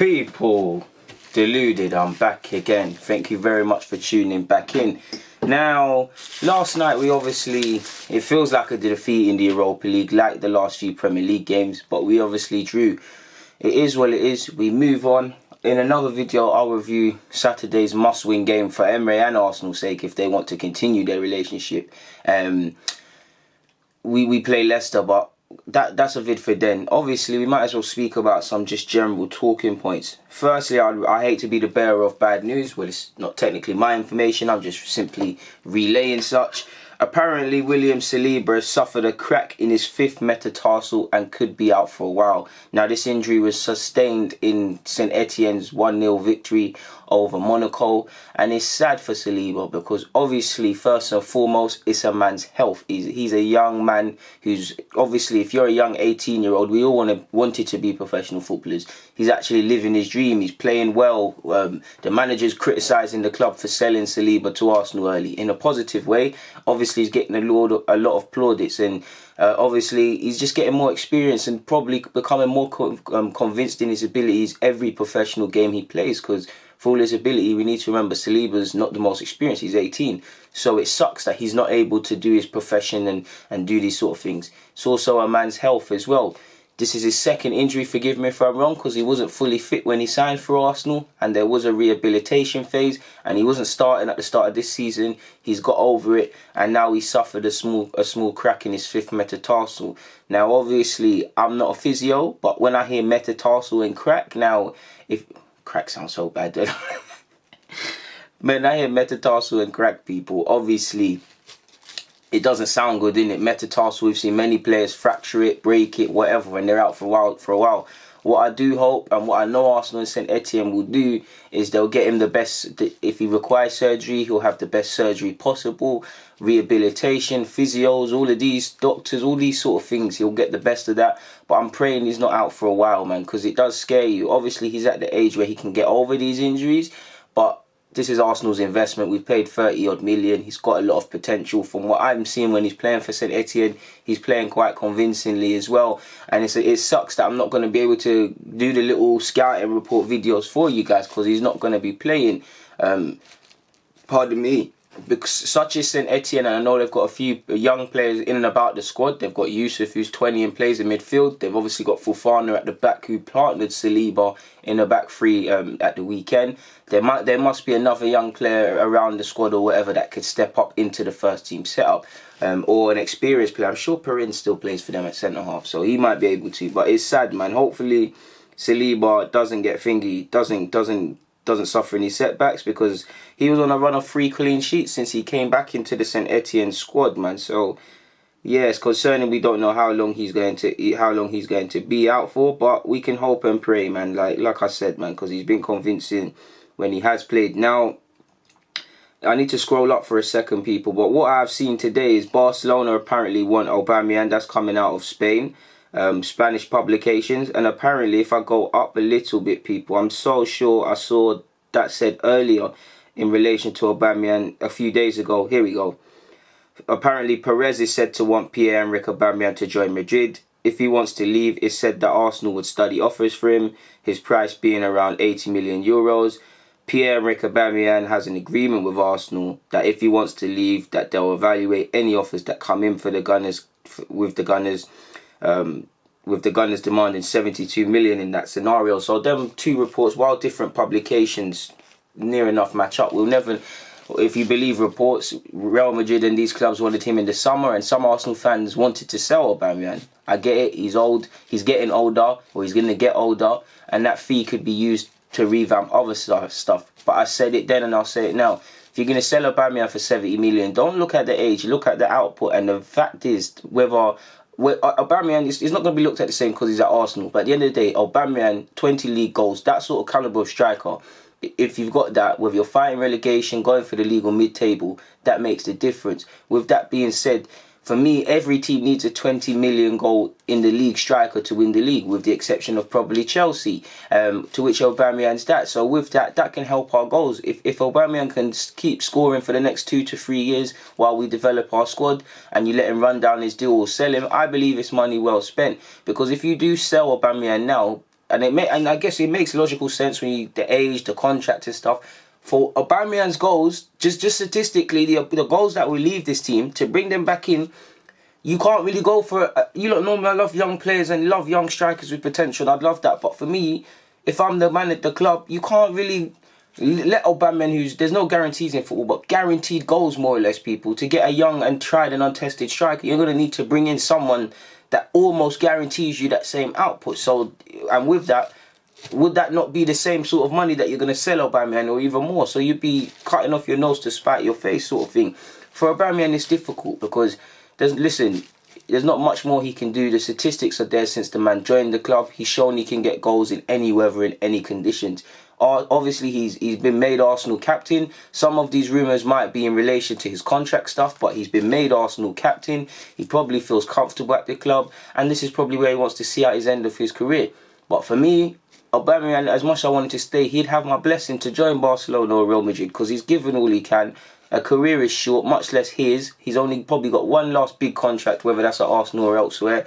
People, Deluded, I'm back again. Thank you very much for tuning back in. Now, last night it feels like a defeat in the Europa League, like the last few Premier League games, but we obviously drew. It is what it is. We move on. In another video, I'll review Saturday's must-win game for Emery and Arsenal's sake if they want to continue their relationship. We play Leicester, but that's a vid for then. Obviously, we might as well speak about some just general talking points. Firstly, I hate to be the bearer of bad news. Well, it's not technically my information. I'm just simply relaying such. Apparently, William Saliba has suffered a crack in his 5th metatarsal and could be out for a while. Now, this injury was sustained in St Etienne's 1-0 victory over Monaco, and it's sad for Saliba because obviously, first and foremost, it's a man's health. He's a young man who's obviously, if you're a young 18-year-old, we all wanted to be professional footballers. He's actually living his dream. He's playing well. The manager's criticising the club for selling Saliba to Arsenal early in a positive way. Obviously, he's getting a lot of plaudits, and obviously he's just getting more experience and probably becoming more convinced in his abilities every professional game he plays, because for all his ability, we need to remember Saliba's not the most experienced. He's 18. So it sucks that he's not able to do his profession and do these sort of things. It's also a man's health as well. This is his 2nd injury, forgive me if I'm wrong, because he wasn't fully fit when he signed for Arsenal, and there was a rehabilitation phase, and he wasn't starting at the start of this season. He's got over it, and now he suffered a small crack in his 5th metatarsal. Now, obviously, I'm not a physio, but when I hear metatarsal and crack, now, if crack sounds so bad, man, I hear metatarsal and crack, people, obviously, it doesn't sound good, innit? Metatarsal, we've seen many players fracture it, break it, whatever, and they're out for a while. What I do hope, and what I know Arsenal and St Etienne will do, is they'll get him the best. If he requires surgery, he'll have the best surgery possible. Rehabilitation, physios, all of these doctors, all these sort of things, he'll get the best of that. But I'm praying he's not out for a while, man, because it does scare you. Obviously, he's at the age where he can get over these injuries, but this is Arsenal's investment. We've paid 30-odd million. He's got a lot of potential. From what I'm seeing when he's playing for St Etienne, he's playing quite convincingly as well. And it sucks that I'm not going to be able to do the little scouting report videos for you guys because he's not going to be playing. Pardon me. Because such as St Etienne, and I know they've got a few young players in and about the squad. They've got Yusuf, who's 20 and plays in midfield. They've obviously got Fofana at the back, who partnered Saliba in the back three at the weekend. There must be another young player around the squad or whatever that could step up into the first team setup, or an experienced player. I'm sure Perrin still plays for them at centre half, so he might be able to. But it's sad, man. Hopefully, Saliba doesn't get thingy, doesn't suffer any setbacks, because he was on a run of 3 clean sheets since he came back into the St Etienne squad, man. So yeah, it's concerning. We don't know how long he's going to be out for, but we can hope and pray, man. Like I said, man, because he's been convincing when he has played. Now, I need to scroll up for a second, people, but what I've seen today is Barcelona apparently want Aubameyang. That's coming out of Spain. Spanish publications, and apparently if I go up a little bit, people, I'm so sure I saw that said earlier in relation to Aubameyang a few days ago. Here we go. Apparently Perez is said to want Pierre-Emerick Aubameyang to join Madrid. If he wants to leave, it's said that Arsenal would study offers for him, his price being around 80 million euros. Pierre-Emerick Aubameyang has an agreement with Arsenal that if he wants to leave, that they'll evaluate any offers that come in for the Gunners, with the Gunners demanding 72 million in that scenario. So them two reports, while different publications near enough match up, we'll never, if you believe reports, Real Madrid and these clubs wanted him in the summer, and some Arsenal fans wanted to sell Aubameyang. I get it, he's old, he's getting older, or he's going to get older, and that fee could be used to revamp other stuff. But I said it then and I'll say it now. If you're going to sell Aubameyang for 70 million, don't look at the age, look at the output. And the fact is, Aubameyang is not going to be looked at the same because he's at Arsenal. But at the end of the day, Aubameyang, 20 league goals, that sort of calibre of striker, if you've got that, whether you're fighting relegation, going for the league or mid-table, that makes the difference. With that being said, for me, every team needs a 20 million goal in the league striker to win the league, with the exception of probably Chelsea, to which Aubameyang's that. So with that, that can help our goals. If Aubameyang can keep scoring for the next 2 to 3 years while we develop our squad, and you let him run down his deal or sell him, I believe it's money well spent. Because if you do sell Aubameyang now, and I guess it makes logical sense when the age, the contract and stuff. For Aubameyang's goals, just statistically, the goals that will leave this team, to bring them back in, you can't really go for... you lot know me, I love young players and love young strikers with potential. I'd love that. But for me, if I'm the man at the club, you can't really let Aubameyang, there's no guarantees in football, but guaranteed goals, more or less, people. To get a young and tried and untested striker, you're going to need to bring in someone that almost guarantees you that same output. So, and with that, would that not be the same sort of money that you're going to sell Aubameyang, or even more? So you'd be cutting off your nose to spite your face, sort of thing. For Aubameyang, it's difficult because there's not much more he can do. The statistics are there since the man joined the club. He's shown he can get goals in any weather, in any conditions. Obviously, he's been made Arsenal captain. Some of these rumours might be in relation to his contract stuff, but he's been made Arsenal captain. He probably feels comfortable at the club, and this is probably where he wants to see out his end of his career. But for me, Aubameyang, as much as I wanted to stay, he'd have my blessing to join Barcelona or Real Madrid, because he's given all he can. A career is short, much less his. He's only probably got one last big contract, whether that's at Arsenal or elsewhere.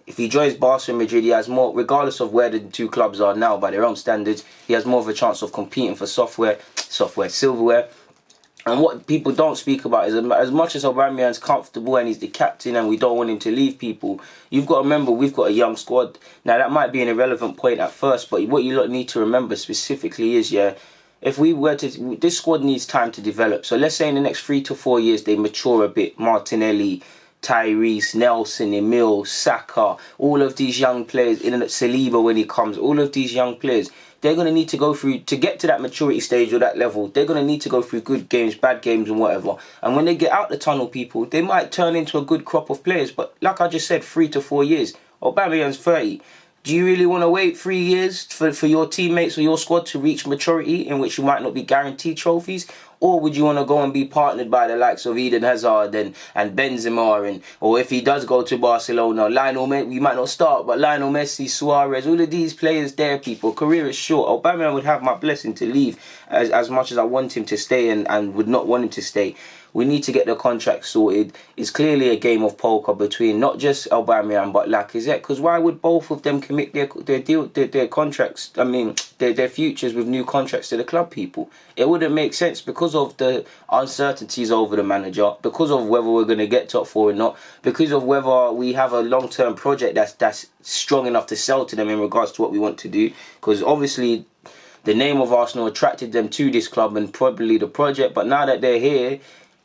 If he joins Barca and Madrid, he has more, regardless of where the two clubs are now by their own standards, he has more of a chance of competing for silverware. And what people don't speak about is, as much as Aubameyang's comfortable and he's the captain and we don't want him to leave, people, you've got to remember we've got a young squad. Now, that might be an irrelevant point at first, but what you lot need to remember specifically is, if we were to... this squad needs time to develop. So let's say in the next 3 to 4 years they mature a bit. Martinelli, Tyrese, Nelson, Emile, Saka, all of these young players, Saliba when he comes, all of these young players, they're going to need to go through, to get to that maturity stage or that level, they're going to need to go through good games, bad games and whatever. And when they get out the tunnel, people, they might turn into a good crop of players. But like I just said, 3 to 4 years. Aubameyang's 30. Do you really want to wait 3 years for your teammates or your squad to reach maturity in which you might not be guaranteed trophies? Or would you want to go and be partnered by the likes of Eden Hazard and Benzema, or if he does go to Barcelona, Lionel Messi, you might not start, but Lionel Messi, Suarez, all of these players there, people, career is short. Aubameyang would have my blessing to leave as much as I want him to stay and would not want him to stay. We need to get the contract sorted. It's clearly a game of poker between not just Aubameyang but Lacazette, because why would both of them commit their contracts, their futures with new contracts to the club, people? It wouldn't make sense because of the uncertainties over the manager, because of whether we're going to get top 4 or not, because of whether we have a long-term project that's strong enough to sell to them in regards to what we want to do, because obviously the name of Arsenal attracted them to this club and probably the project, but now that they're here,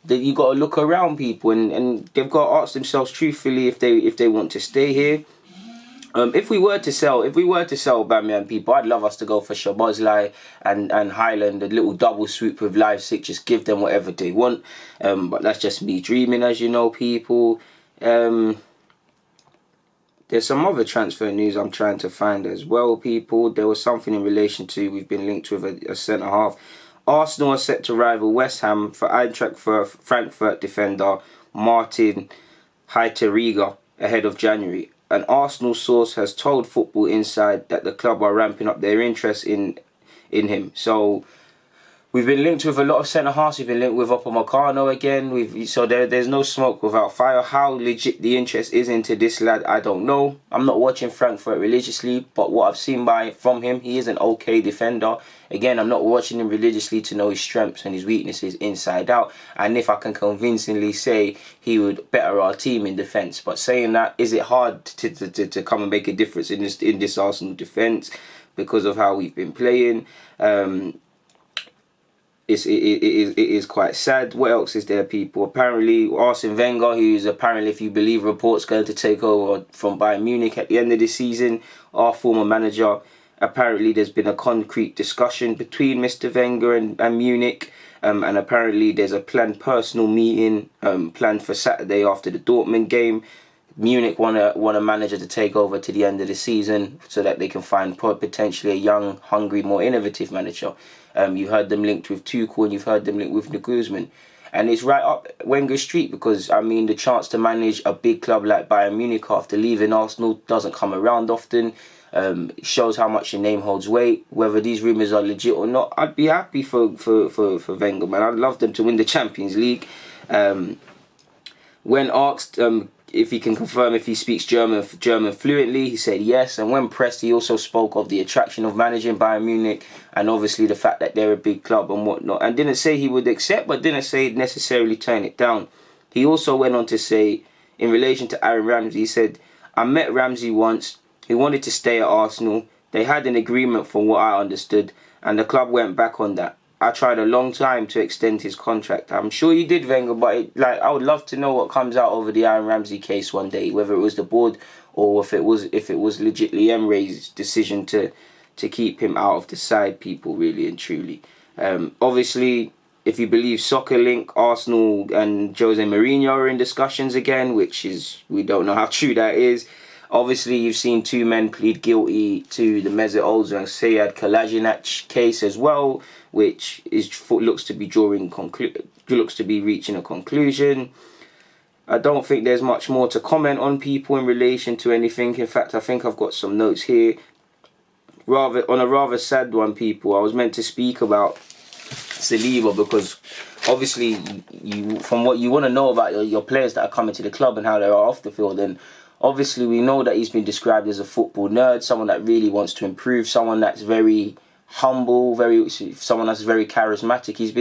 that you got to look around, people, and they've got to ask themselves truthfully if they want to stay here. If we were to sell Aubameyang, people, I'd love us to go for Szoboszlai and Highland, a little double swoop with Leipzig, just give them whatever they want. But that's just me dreaming, as you know, people. There's some other transfer news I'm trying to find as well, people. There was something in relation to, we've been linked with a centre-half. Arsenal are set to rival West Ham for Eintracht Frankfurt defender Martin Heiteriga ahead of January. An Arsenal source has told Football Inside that the club are ramping up their interest in him. So we've been linked with a lot of centre-halves. We've been linked with Upamecano again. So there's no smoke without fire. How legit the interest is into this lad, I don't know. I'm not watching Frankfurt religiously, but what I've seen from him, he is an okay defender. Again, I'm not watching him religiously to know his strengths and his weaknesses inside out. And if I can convincingly say he would better our team in defence. But saying that, is it hard to come and make a difference in this Arsenal defence because of how we've been playing? It is quite sad. What else is there, people? Apparently, Arsene Wenger, who is apparently, if you believe reports, going to take over from Bayern Munich at the end of the season, our former manager. Apparently, there's been a concrete discussion between Mr. Wenger and Munich, and apparently there's a planned personal meeting planned for Saturday after the Dortmund game. Munich want a manager to take over to the end of the season so that they can find potentially a young, hungry, more innovative manager. You heard them linked with Tuchel and you've heard them linked with Nagelsmann. And it's right up Wenger Street because, the chance to manage a big club like Bayern Munich after leaving Arsenal doesn't come around often. It shows how much your name holds weight. Whether these rumours are legit or not, I'd be happy for Wenger, man. I'd love them to win the Champions League. When asked, if he can confirm if he speaks German fluently. He said yes, and when pressed, he also spoke of the attraction of managing Bayern Munich and obviously the fact that they're a big club and whatnot, and didn't say he would accept, but didn't say he'd necessarily turn it down. He also went on to say, in relation to Aaron Ramsey, he said, I met Ramsey once. He wanted to stay at Arsenal. They had an agreement from what I understood, and the club went back on that. I tried a long time to extend his contract. I'm sure you did, Wenger, but I would love to know what comes out over the Aaron Ramsey case one day, whether it was the board or if it was legitimately EMERY'S decision to keep him out of the side, people, really and truly. Obviously, if you believe Soccer Link, Arsenal and Jose Mourinho are in discussions again, which is, we don't know how true that is. Obviously, you've seen two men plead guilty to the Mesut Ozil and Sead Kolasinac case as well, which looks to be reaching a conclusion. I don't think there's much more to comment on, people, in relation to anything. In fact, I think I've got some notes here. On a rather sad one, people, I was meant to speak about Saliba, because obviously from what you want to know about your players that are coming to the club and how they are off the field, and obviously we know that he's been described as a football nerd, someone that really wants to improve, someone that's very humble, someone that's very charismatic. He's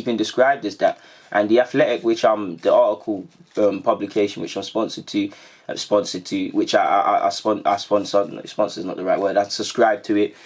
been described as that. And The Athletic, which the article publication which I'm sponsored to, which I sponsor. Sponsor is not the right word. I subscribe to it.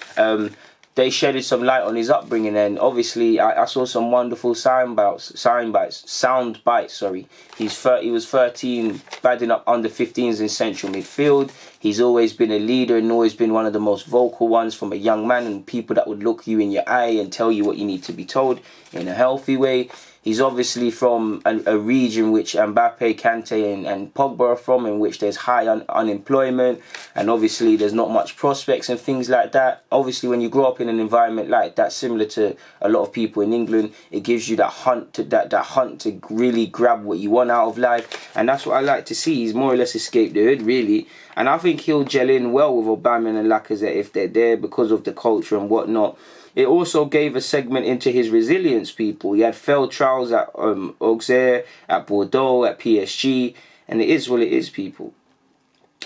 They shedded some light on his upbringing, and obviously I saw some wonderful sound bites. Sorry, he was 13, batting up under 15s in central midfield. He's always been a leader and always been one of the most vocal ones from a young man, and people that would look you in your eye and tell you what you need to be told in a healthy way. He's obviously from a region which Mbappe, Kante and Pogba are from, in which there's high unemployment, and obviously there's not much prospects and things like that. Obviously, when you grow up in an environment like that, similar to a lot of people in England, it gives you that hunt to really grab what you want out of life, and that's what I like to see. He's more or less escaped the hood, really, and I think he'll gel in well with Aubameyang and Lacazette if they're there because of the culture and whatnot. It also gave a segment into his resilience, people. He had failed trials at Auxerre, at Bordeaux, at PSG, and it is what it is, people.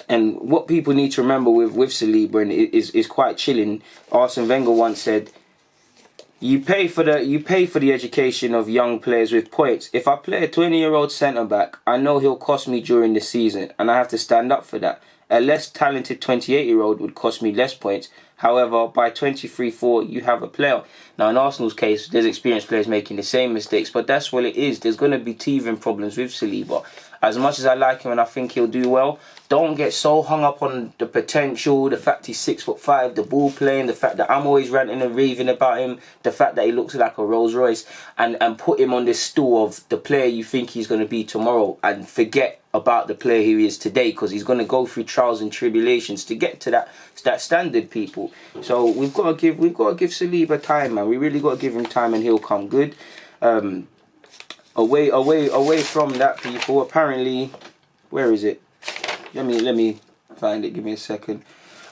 And what people need to remember with Saliba, and is quite chilling. Arsene Wenger once said, "You pay for the education of young players with points. If I play a 20-year-old centre back, I know he'll cost me during the season, and I have to stand up for that. A less talented 28-year-old would cost me less points. However, by 23-4, you have a player." Now, in Arsenal's case, there's experienced players making the same mistakes, but that's what it is. There's going to be teething problems with Saliba. As much as I like him and I think he'll do well, don't get so hung up on the potential, the fact he's 6'5", the ball playing, the fact that I'm always ranting and raving about him, the fact that he looks like a Rolls Royce, and put him on this stool of the player you think he's going to be tomorrow, and forget about the player he is today, because he's going to go through trials and tribulations to get to that standard, people. So we've got to give Saliba time, man. We really got to give him time, and he'll come good. Away from that, people. Apparently, where is it? Let me find it. Give me a second.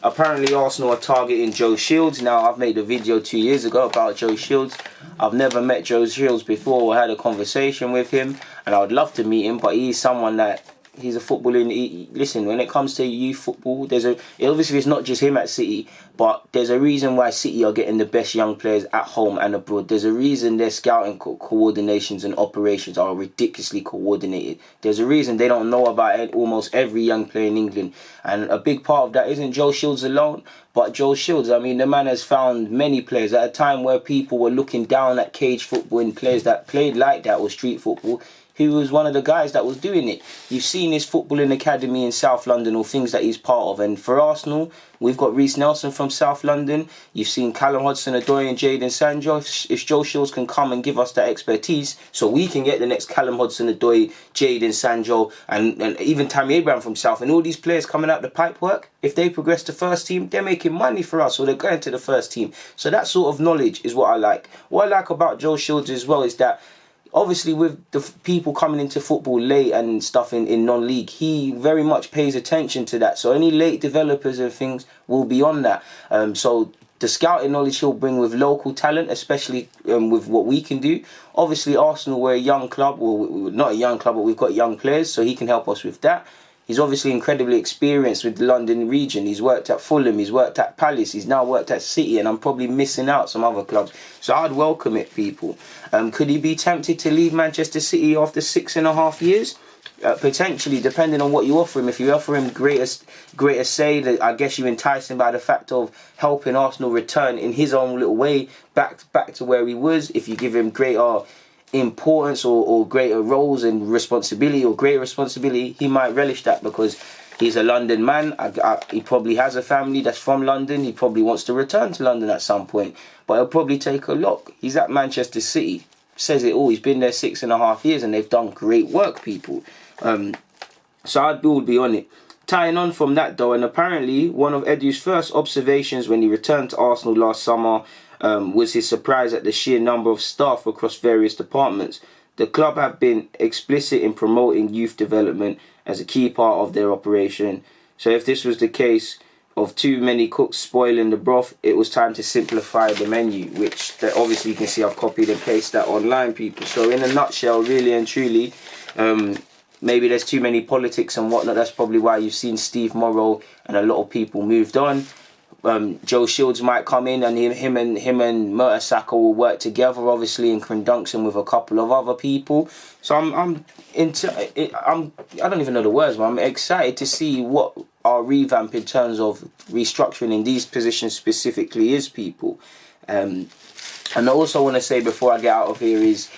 Apparently, Arsenal are targeting Joe Shields. Now, I've made a video 2 years ago about Joe Shields. I've never met Joe Shields before or had a conversation with him, and I would love to meet him, but he's someone that... He's a footballer. Listen, when it comes to youth football, obviously it's not just him at City, but there's a reason why City are getting the best young players at home and abroad. There's a reason their scouting coordinations and operations are ridiculously coordinated. There's a reason they don't know about almost every young player in England, and a big part of that isn't Joe Shields alone, but Joe Shields. I mean, the man has found many players at a time where people were looking down at cage football and players that played like that or street football. He was one of the guys that was doing it. You've seen his footballing academy in South London, or things that he's part of. And for Arsenal, we've got Reece Nelson from South London. You've seen Callum Hudson-Odoi and Jadon Sancho. If Joe Shields can come and give us that expertise, so we can get the next Callum Hudson-Odoi, Jadon Sancho, and even Tammy Abraham from South, and all these players coming out the pipework, if they progress to first team, they're making money for us, or they're going to the first team. So that sort of knowledge is what I like. What I like about Joe Shields as well is that, obviously, with the people coming into football late and stuff in non-league, he very much pays attention to that. So any late developers and things will be on that. So the scouting knowledge he'll bring with local talent, especially with what we can do. Obviously, Arsenal, we're a young club. Well, we're not a young club, but we've got young players, so he can help us with that. He's obviously incredibly experienced with the London region. He's worked at Fulham, he's worked at Palace, he's now worked at City, and I'm probably missing out some other clubs. So I'd welcome it, people. Could he be tempted to leave Manchester City after 6.5 years? Potentially, depending on what you offer him. If you offer him greater say, I guess you entice him by the fact of helping Arsenal return in his own little way back to where he was. If you give him greater importance or greater roles and responsibility or greater responsibility, he might relish that because he's a London man. He probably has a family that's from London. He probably wants to return to London at some point, but it'll probably take a look. He's at Manchester City. Says it all. He's been there 6.5 years and they've done great work, people. So I would be on it. Tying on from that though, and apparently one of Edu's first observations when he returned to Arsenal last summer was his surprise at the sheer number of staff across various departments. The club have been explicit in promoting youth development as a key part of their operation. So if this was the case of too many cooks spoiling the broth, it was time to simplify the menu, which obviously you can see I've copied and pasted that online, people. So in a nutshell, really and truly, maybe there's too many politics and whatnot. That's probably why you've seen Steve Morrow and a lot of people moved on. Joe Shields might come in, and him and Mertesacker will work together, obviously in conjunction with a couple of other people. So I don't even know the words, but I'm excited to see what our revamp in terms of restructuring in these positions specifically is, people. And I also want to say before I get out of here is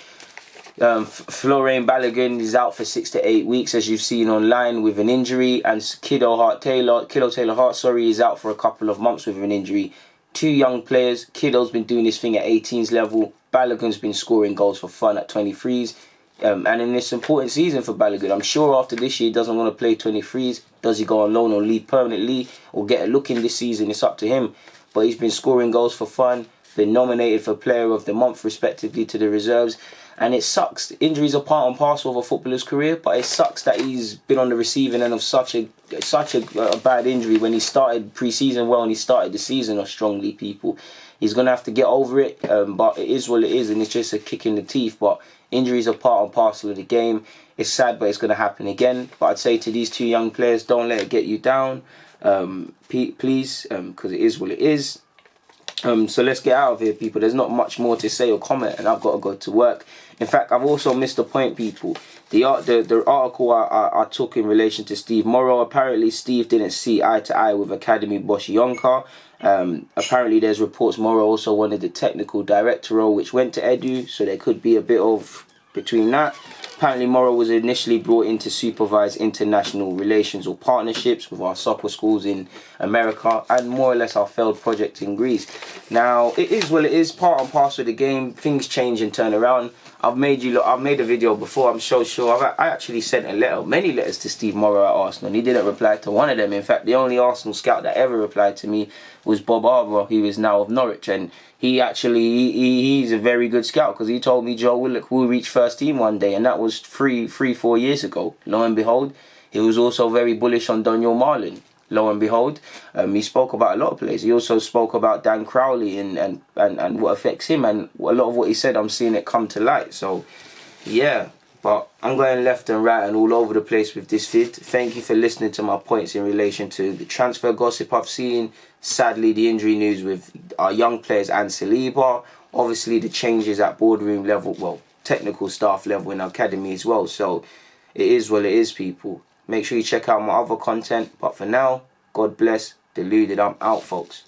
Florian Balogun is out for 6 to 8 weeks, as you've seen online, with an injury, and Kiddo Taylor-Hart, is out for a couple of months with an injury. Two young players. Kiddo's been doing his thing at 18s level. Balogun's been scoring goals for fun at 23s. And in this important season for Balogun, I'm sure after this year he doesn't want to play 23s. Does he go on loan or leave permanently or get a look in this season? It's up to him. But he's been scoring goals for fun, been nominated for Player of the Month respectively to the reserves. And it sucks. Injuries are part and parcel of a footballer's career, but it sucks that he's been on the receiving end of such a bad injury when he started pre-season well and he started the season off strongly, people. He's going to have to get over it, but it is what it is, and it's just a kick in the teeth. But injuries are part and parcel of the game. It's sad, but it's going to happen again. But I'd say to these two young players, don't let it get you down, please, because it is what it is. So let's get out of here, people. There's not much more to say or comment, and I've got to go to work. In fact, I've also missed a point, people. The article I took in relation to Steve Morrow, apparently Steve didn't see eye to eye with Academy boss Yonka. Apparently there's reports Morrow also wanted the technical director role, which went to Edu, so there could be a bit of between that. Apparently Morrow was initially brought in to supervise international relations or partnerships with our soccer schools in America and more or less our failed project in Greece. Now, it is what it is, part and parcel of the game. Things change and turn around. I've made a video before, I'm so sure. I actually sent many letters to Steve Morrow at Arsenal, and he didn't reply to one of them. In fact, the only Arsenal scout that ever replied to me was Bob Auba, who is now of Norwich, and he's a very good scout, because he told me Joe Willock will reach first team one day, and that was 4 years ago. Lo and behold, he was also very bullish on Daniel Marlin. Lo and behold, he spoke about a lot of players. He also spoke about Dan Crowley and what affects him, and a lot of what he said, I'm seeing it come to light. So, yeah, but I'm going left and right and all over the place with this vid. Thank you for listening to my points in relation to the transfer gossip I've seen. Sadly, the injury news with our young players and Saliba. Obviously, the changes at boardroom level, well, technical staff level in academy as well. So, it is what it is, people. Make sure you check out my other content. But for now, God bless. Deluded. I'm out, folks.